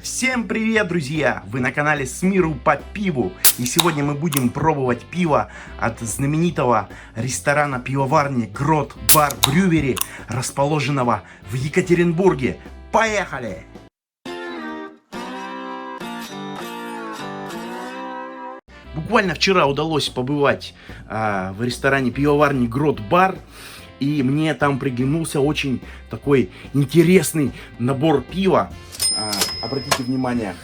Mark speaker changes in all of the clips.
Speaker 1: Всем привет, друзья! Вы на канале С миру по пиву. И сегодня мы будем пробовать пиво от знаменитого ресторана-пивоварни Грот Бар Брювери, расположенного в Екатеринбурге. Поехали! Буквально вчера удалось побывать в ресторане пивоварни Грот Бар. И мне там приглянулся очень такой интересный набор пива. Обратите внимание,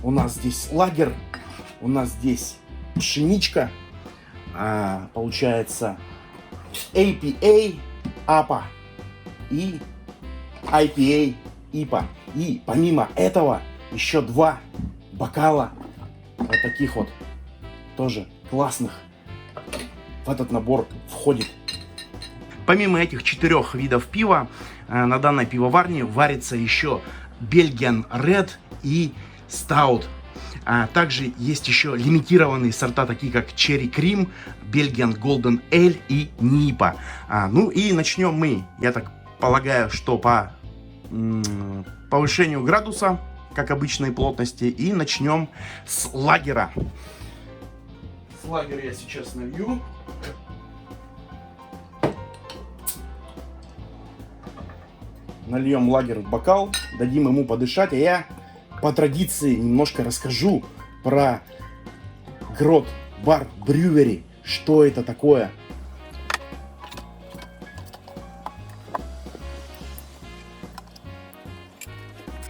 Speaker 1: у нас здесь лагер, у нас здесь пшеничка, получается APA, APA и IPA, IPA. И помимо этого еще два бокала вот таких вот, тоже классных, в этот набор входит. Помимо этих 4 видов пива, на данной пивоварне варится еще Belgian Red и Stout. Также есть еще лимитированные сорта, такие как Cherry Cream, Belgian Golden Ale и NIPA. Ну и начнем мы, я так полагаю, что по повышению градуса, как обычной плотности, и начнем с лагера. С лагера я сейчас налью. Нальем лагер в бокал, дадим ему подышать, а я по традиции немножко расскажу про Грот Бар Брювери, что это такое.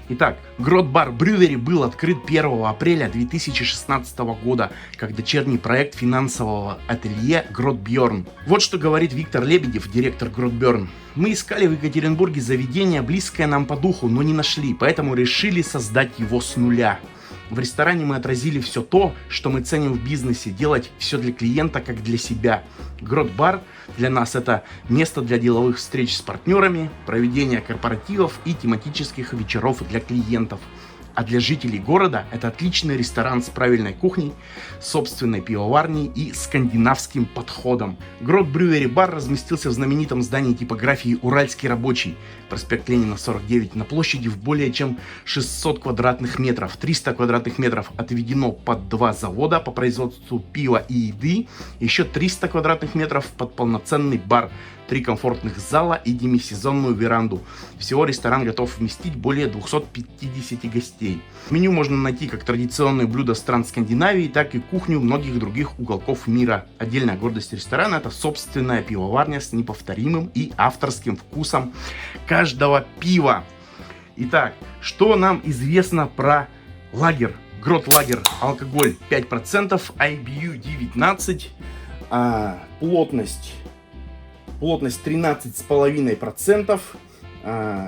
Speaker 1: Итак, Грот Бар Брювери был открыт 1 апреля 2016 года как дочерний проект финансового ателье Грот Бьорн. Вот что говорит Виктор Лебедев, директор Грот Бьорн. Мы искали в Екатеринбурге заведение, близкое нам по духу, но не нашли, поэтому решили создать его с нуля. В ресторане мы отразили все то, что мы ценим в бизнесе, делать все для клиента, как для себя. Грот Бар для нас это место для деловых встреч с партнерами, проведения корпоративов и тематических вечеров для клиентов. А для жителей города это отличный ресторан с правильной кухней, собственной пивоварней и скандинавским подходом. Грот Брювери Бар разместился в знаменитом здании типографии «Уральский рабочий», проспект Ленина 49, на площади в более чем 600 квадратных метров. 300 квадратных метров отведено под 2 завода по производству пива и еды, еще 300 квадратных метров под полноценный бар, 3 комфортных зала и демисезонную веранду. Всего ресторан готов вместить более 250 гостей. Меню можно найти как традиционные блюда стран Скандинавии, так и кухню многих других уголков мира. Отдельная гордость ресторана — это собственная пивоварня с неповторимым и авторским вкусом каждого пива. Итак, что нам известно про лагер? Грот Лагер, алкоголь 5%, IBU 19, плотность 13,5%,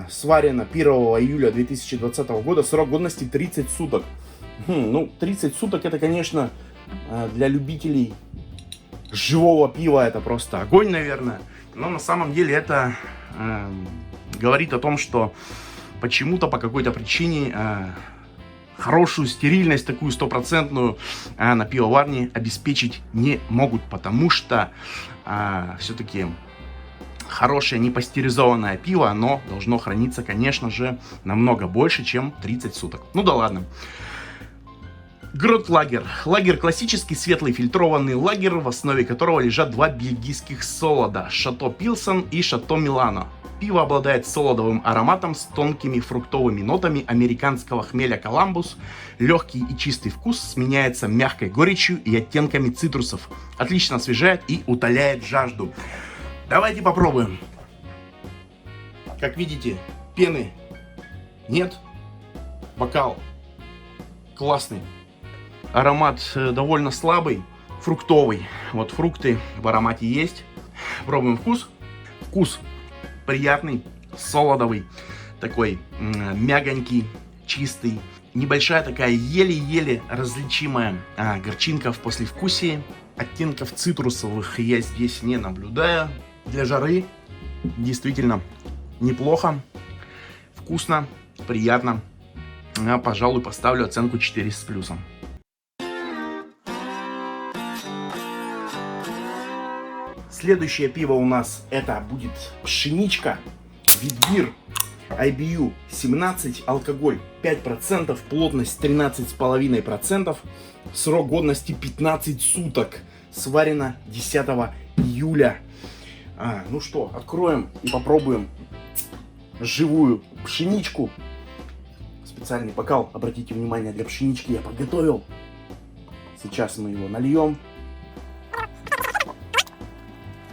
Speaker 1: сварено 1 июля 2020 года, срок годности 30 суток. 30 суток это, конечно, для любителей живого пива это просто огонь, наверное. Но на самом деле это говорит о том, что почему-то по какой-то причине хорошую стерильность, такую стопроцентную, на пивоварне обеспечить не могут, потому что все-таки хорошее непастеризованное пиво, оно должно храниться, конечно же, намного больше, чем 30 суток. Ну да ладно. Грот Лагер. Лагер классический светлый фильтрованный лагер, в основе которого лежат 2 бельгийских солода — Шато Пилсон и Шато Милано. Пиво обладает солодовым ароматом с тонкими фруктовыми нотами американского хмеля Коламбус. Легкий и чистый вкус сменяется мягкой горечью и оттенками цитрусов. Отлично освежает и утоляет жажду. Давайте попробуем. Как видите, пены нет. Бокал классный. Аромат довольно слабый, фруктовый. Вот фрукты в аромате есть. Пробуем вкус. Вкус приятный, солодовый, такой мягонький, чистый. Небольшая такая еле-еле различимая горчинка в послевкусии. Оттенков цитрусовых я здесь не наблюдаю. Для жары действительно неплохо, вкусно, приятно. Я, пожалуй, поставлю оценку 4 с плюсом. Следующее пиво у нас это будет пшеничка, Витбир. IBU 17, алкоголь 5%, плотность 13,5%, срок годности 15 суток. Сварено 10 июля. Ну что, откроем и попробуем живую пшеничку. Специальный бокал, обратите внимание, для пшенички я подготовил. Сейчас мы его нальем.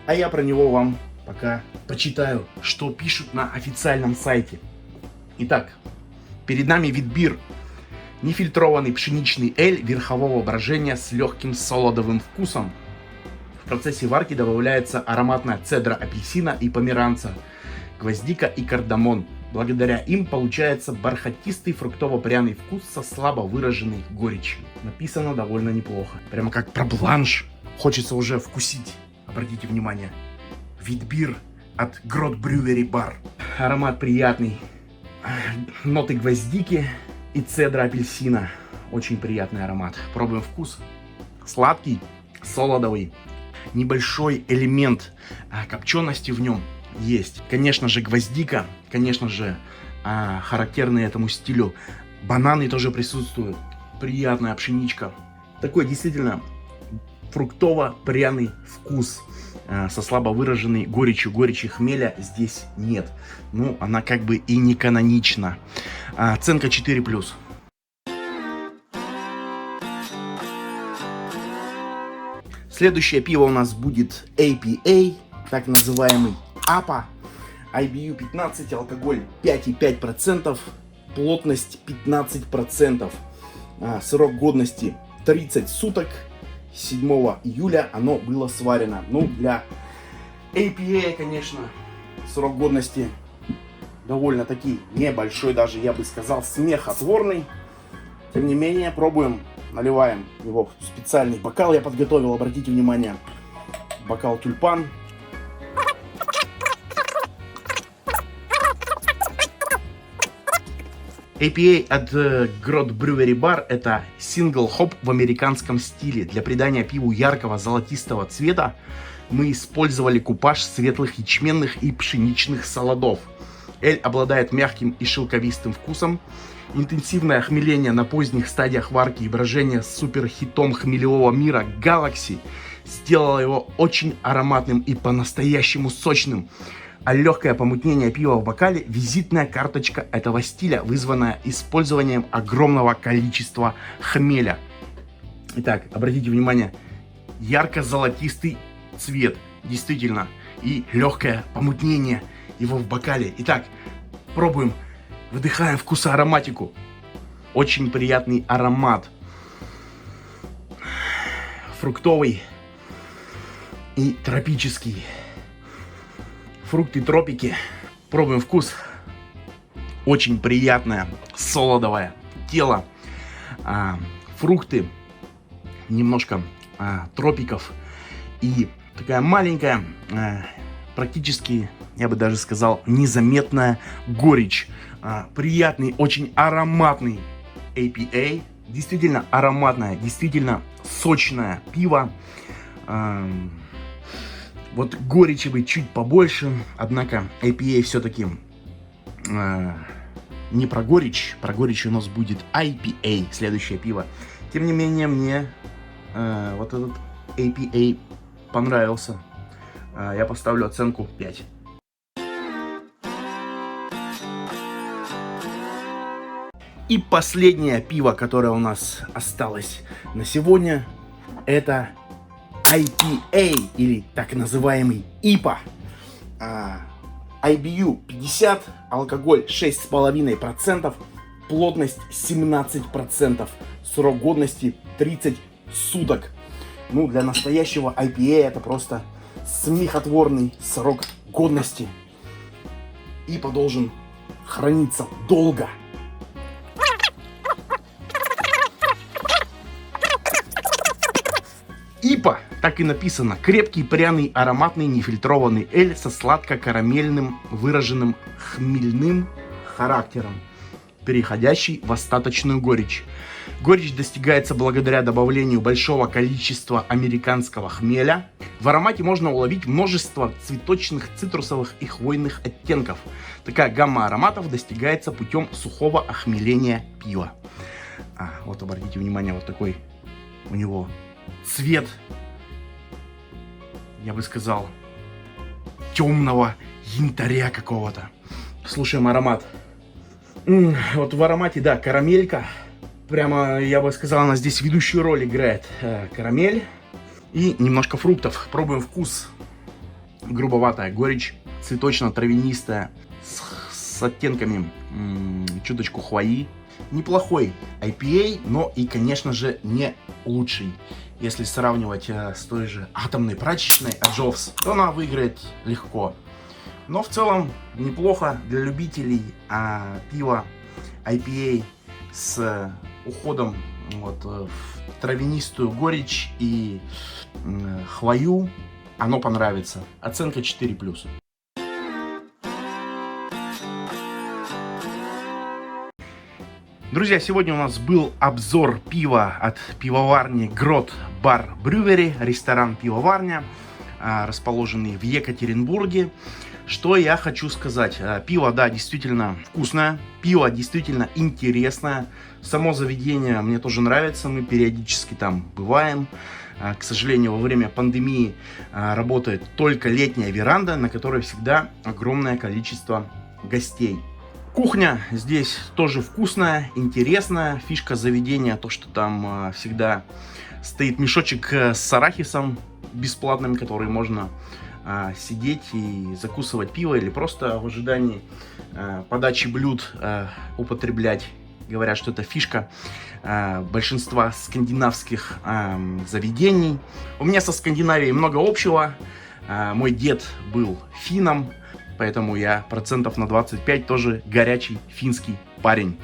Speaker 1: А я про него вам пока почитаю, что пишут на официальном сайте. Итак, перед нами Витбир. Нефильтрованный пшеничный эль верхового брожения с легким солодовым вкусом. В процессе варки добавляется ароматная цедра апельсина и померанца, гвоздика и кардамон. Благодаря им получается бархатистый фруктово-пряный вкус со слабо выраженной горечью. Написано довольно неплохо. Прямо как про бланш. Хочется уже вкусить. Обратите внимание. Витбир от Grot Brewery Bar. Аромат приятный. Ноты гвоздики и цедра апельсина. Очень приятный аромат. Пробуем вкус. Сладкий, солодовый. Небольшой элемент копчености в нем есть. Конечно же, гвоздика. Конечно же, характерные этому стилю бананы тоже присутствуют. Приятная пшеничка. Такой действительно фруктово-пряный вкус со слабо выраженной горечью. Горечи хмеля здесь нет. Ну, она как бы и не канонична. Оценка 4+. Следующее пиво у нас будет APA, так называемый APA. IBU 15, алкоголь 5,5%, плотность 15%, срок годности 30 суток. 7 июля оно было сварено. Ну, для APA, конечно, срок годности довольно-таки небольшой, даже я бы сказал смехотворный. Тем не менее, пробуем, наливаем его в специальный бокал. Я подготовил, обратите внимание, бокал тюльпан. APA от Grot Brewery Bar — это сингл-хоп в американском стиле. Для придания пиву яркого золотистого цвета мы использовали купаж светлых ячменных и пшеничных солодов. Эль обладает мягким и шелковистым вкусом. Интенсивное хмеление на поздних стадиях варки и брожения с суперхитом хмелевого мира Galaxy сделало его очень ароматным и по-настоящему сочным. А легкое помутнение пива в бокале – визитная карточка этого стиля, вызванная использованием огромного количества хмеля. Итак, обратите внимание, ярко-золотистый цвет, действительно, и легкое помутнение его в бокале. Итак, пробуем, выдыхаем вкусоароматику. Очень приятный аромат. Фруктовый и тропический. Фрукты тропики. Пробуем вкус. Очень приятное, солодовое тело. Фрукты. Немножко тропиков. И такая маленькая, практически, я бы даже сказал, незаметная горечь. Приятный, очень ароматный APA. Действительно ароматное, действительно сочное пиво. Вот горечи бы чуть побольше, однако APA все-таки не про горечь у нас будет IPA, следующее пиво. Тем не менее, мне вот этот APA понравился. Я поставлю оценку 5. И последнее пиво, которое у нас осталось на сегодня, это IPA, или так называемый IPA. IBU 50, алкоголь 6,5%, плотность 17%, срок годности 30 суток. Ну, для настоящего IPA это просто смехотворный срок годности. IPA должен храниться долго. IPA, так и написано, крепкий, пряный, ароматный, нефильтрованный эль со сладко-карамельным, выраженным хмельным характером. переходящий в остаточную горечь. Горечь достигается благодаря добавлению большого количества американского хмеля. В аромате можно уловить множество цветочных, цитрусовых и хвойных оттенков. Такая гамма ароматов достигается путем сухого охмеления пива. Вот обратите внимание, вот такой у него цвет, я бы сказал, темного янтаря какого-то. Слушаем аромат. Вот в аромате, да, карамелька. Прямо, я бы сказал, она здесь ведущую роль играет. Карамель и немножко фруктов. Пробуем вкус. Грубоватая горечь, цветочно-травянистая, с оттенками чуточку хвои. Неплохой IPA, но и, конечно же, не лучший. Если сравнивать с той же атомной прачечной от Jovs, то она выиграет легко. Но в целом неплохо для любителей пива IPA с уходом вот в травянистую горечь и хвою. Оно понравится. Оценка 4+. Друзья, сегодня у нас был обзор пива от пивоварни Grot Bar Brewery, ресторан-пивоварня, расположенный в Екатеринбурге. Что я хочу сказать? Пиво, да, действительно вкусное, пиво действительно интересное. Само заведение мне тоже нравится, мы периодически там бываем. К сожалению, во время пандемии работает только летняя веранда, на которой всегда огромное количество гостей. Кухня здесь тоже вкусная, интересная. Фишка заведения то, что там всегда стоит мешочек с арахисом бесплатным, который можно сидеть и закусывать пиво или просто в ожидании подачи блюд употреблять. Говорят, что это фишка большинства скандинавских заведений. У меня со Скандинавией много общего. Мой дед был финном, поэтому я процентов на 25 тоже горячий финский парень.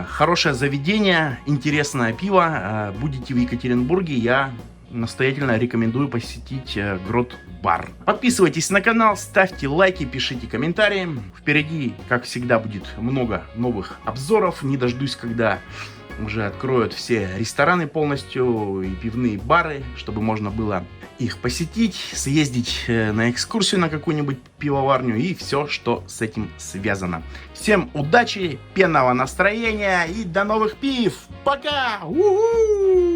Speaker 1: Хорошее заведение, интересное пиво. Будете в Екатеринбурге, я настоятельно рекомендую посетить Grot Bar. Подписывайтесь на канал, ставьте лайки, пишите комментарии. Впереди, как всегда, будет много новых обзоров. Не дождусь, когда уже откроют все рестораны полностью и пивные бары, чтобы можно было их посетить, съездить на экскурсию на какую-нибудь пивоварню и все, что с этим связано. Всем удачи, пенного настроения и до новых пив! Пока! У-ху!